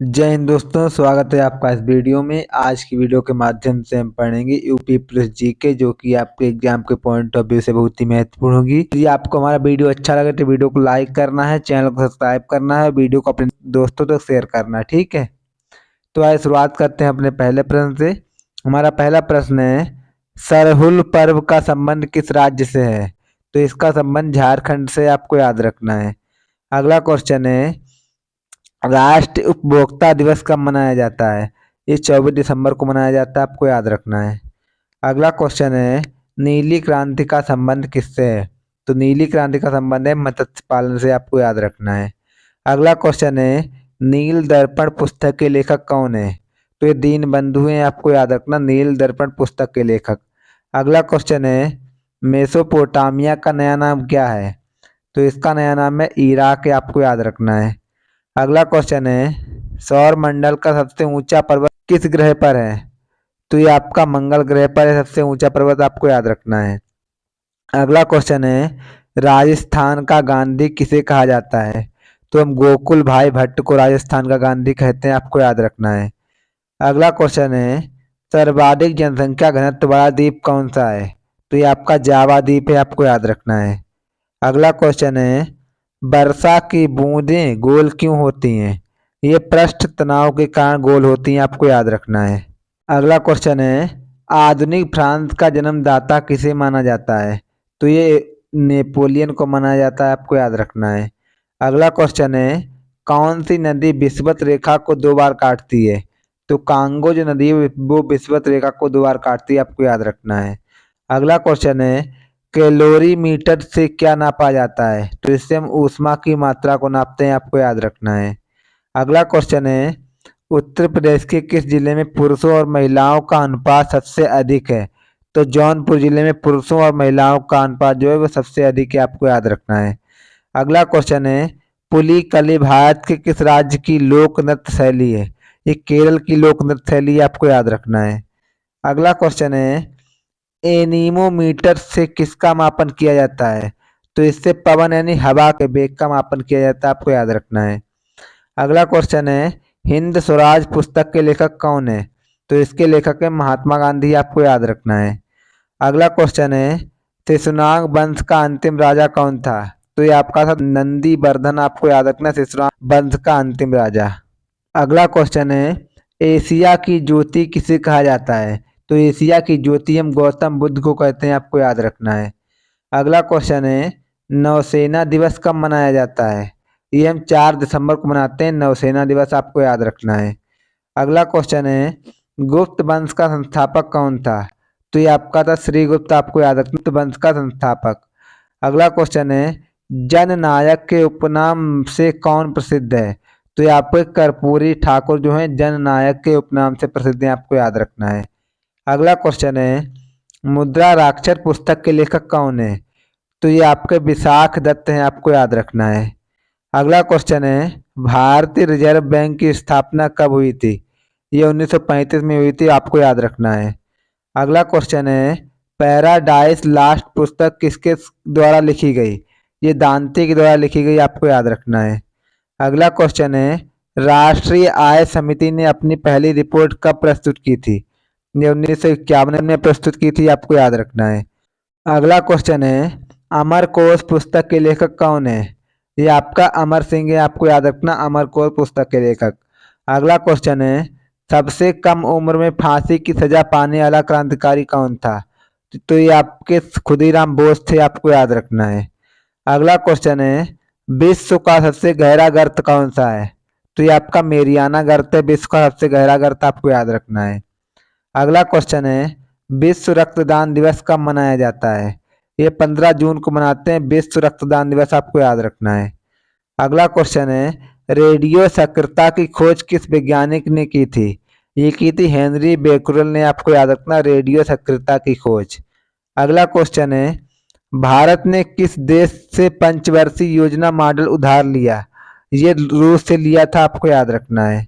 जय हिंद दोस्तों, स्वागत है आपका इस वीडियो में। आज की वीडियो के माध्यम से हम पढ़ेंगे यूपी पुलिस जीके, जो कि आपके एग्जाम के पॉइंट ऑफ व्यू से बहुत ही महत्वपूर्ण होगी। यदि आपको हमारा वीडियो अच्छा लगे तो वीडियो को लाइक करना है, चैनल को सब्सक्राइब करना है, वीडियो को अपने दोस्तों तक शेयर करना है, ठीक है। तो आइए शुरुआत करते हैं अपने पहले प्रश्न से। हमारा पहला प्रश्न है, सरहुल पर्व का संबंध किस राज्य से है? तो इसका संबंध झारखंड से आपको याद रखना है। अगला क्वेश्चन है, राष्ट्रीय उपभोक्ता दिवस कब मनाया जाता है? ये 24 दिसंबर को मनाया जाता है, आपको याद रखना है। अगला क्वेश्चन है, नीली क्रांति का संबंध किससे है? तो नीली क्रांति का संबंध है मत्स्य पालन से, आपको याद रखना है। अगला क्वेश्चन है, नील दर्पण पुस्तक के लेखक कौन है? तो ये दीनबंधु हैं, आपको याद रखना, नील दर्पण पुस्तक के लेखक। अगला क्वेश्चन है, मेसोपोटामिया का नया नाम क्या है? तो इसका नया नाम है इराक, आपको याद रखना है। अगला क्वेश्चन है, सौर मंडल का सबसे ऊंचा पर्वत किस ग्रह पर है? तो ये आपका मंगल ग्रह पर है सबसे ऊंचा पर्वत, आपको याद रखना है। अगला क्वेश्चन है, राजस्थान का गांधी किसे कहा जाता है? तो हम गोकुल भाई भट्ट को राजस्थान का गांधी कहते हैं, आपको याद रखना है। अगला क्वेश्चन है, सर्वाधिक जनसंख्या घनत्व वाला द्वीप कौन सा है? तो ये आपका जावा द्वीप है, आपको याद रखना है। अगला क्वेश्चन है, वर्षा की बूंदें गोल क्यों होती हैं? ये पृष्ठ तनाव के कारण गोल होती हैं, आपको याद रखना है। अगला क्वेश्चन है, आधुनिक फ्रांस का जन्मदाता किसे माना जाता है? तो ये नेपोलियन को माना जाता है, आपको याद रखना है। अगला क्वेश्चन है, कौन सी नदी विषुवत रेखा को 2 बार काटती है? तो कांगो जो नदी है वो विषुवत रेखा को 2 बार काटती है, आपको याद रखना है। अगला क्वेश्चन है, कैलोरीमीटर से क्या नापा जाता है? तो इससे हम ऊष्मा की मात्रा को नापते हैं, आपको याद रखना है। अगला क्वेश्चन है, उत्तर प्रदेश के किस जिले में पुरुषों और महिलाओं का अनुपात सबसे अधिक है? तो जौनपुर जिले में पुरुषों और महिलाओं का अनुपात जो है वो सबसे अधिक है, आपको याद रखना है। अगला क्वेश्चन है, पुली कली भारत के किस राज्य की लोक नृत्य शैली है? ये केरल की लोक नृत्य शैली है, आपको याद रखना है। अगला क्वेश्चन है, एनीमोमीटर से किसका मापन किया जाता है? तो इससे पवन यानी हवा के वेग का मापन किया जाता है, आपको याद रखना है। अगला क्वेश्चन है, हिंद स्वराज पुस्तक के लेखक कौन है? तो इसके लेखक है महात्मा गांधी, आपको याद रखना है। अगला क्वेश्चन है, शिशुनाग वंश का अंतिम राजा कौन था? तो ये आपका था नंदी वर्धन, आपको याद रखना, शिशुनाग वंश का अंतिम राजा। अगला क्वेश्चन है, एशिया की ज्योति किसे कहा जाता है? तो एशिया की ज्योति हम गौतम बुद्ध को कहते हैं, आपको याद रखना है। अगला क्वेश्चन है, नौसेना दिवस कब मनाया जाता है? ये हम 4 दिसंबर को मनाते हैं नौसेना दिवस, आपको याद रखना है। अगला क्वेश्चन है, गुप्त वंश का संस्थापक कौन था? तो ये आपका था श्रीगुप्त, आपको याद रखना, गुप्त वंश का संस्थापक। अगला क्वेश्चन है, जननायक के उपनाम से कौन प्रसिद्ध है? तो ये आपके कर्पूरी ठाकुर जो है जननायक के उपनाम से प्रसिद्ध है, आपको याद रखना है। अगला क्वेश्चन है, मुद्रा राक्षर पुस्तक के लेखक कौन है? तो ये आपके विशाख दत्त हैं, आपको याद रखना है। अगला क्वेश्चन है, भारतीय रिजर्व बैंक की स्थापना कब हुई थी? ये 1935 में हुई थी, आपको याद रखना है। अगला क्वेश्चन है, पैराडाइज लास्ट पुस्तक किसके द्वारा लिखी गई? ये दांते के द्वारा लिखी गई, आपको याद रखना है। अगला क्वेश्चन है, राष्ट्रीय आय समिति ने अपनी पहली रिपोर्ट कब प्रस्तुत की थी? ये 1951 में प्रस्तुत की थी, आपको याद रखना है। अगला क्वेश्चन है, अमर कोश पुस्तक के लेखक कौन है? ये आपका अमर सिंह है, आपको याद रखना, अमर कोश पुस्तक के लेखक। अगला क्वेश्चन है, सबसे कम उम्र में फांसी की सजा पाने वाला क्रांतिकारी कौन था? तो ये आपके खुदीराम बोस थे, आपको याद रखना है। अगला क्वेश्चन है, विश्व का सबसे गहरा गर्त कौन सा है? तो ये आपका मेरियाना गर्त है, विश्व का सबसे गहरा गर्त, आपको याद रखना है। अगला क्वेश्चन है, विश्व रक्तदान दिवस कब मनाया जाता है? ये 15 जून को मनाते हैं विश्व रक्तदान दिवस, आपको याद रखना है। अगला क्वेश्चन है, रेडियो सक्रियता की खोज किस वैज्ञानिक ने की थी? ये की थी हेनरी बेकुरल ने, आपको याद रखना, रेडियो सक्रियता की खोज। अगला क्वेश्चन है, भारत ने किस देश से पंचवर्षीय योजना मॉडल उधार लिया? ये रूस से लिया था, आपको याद रखना है।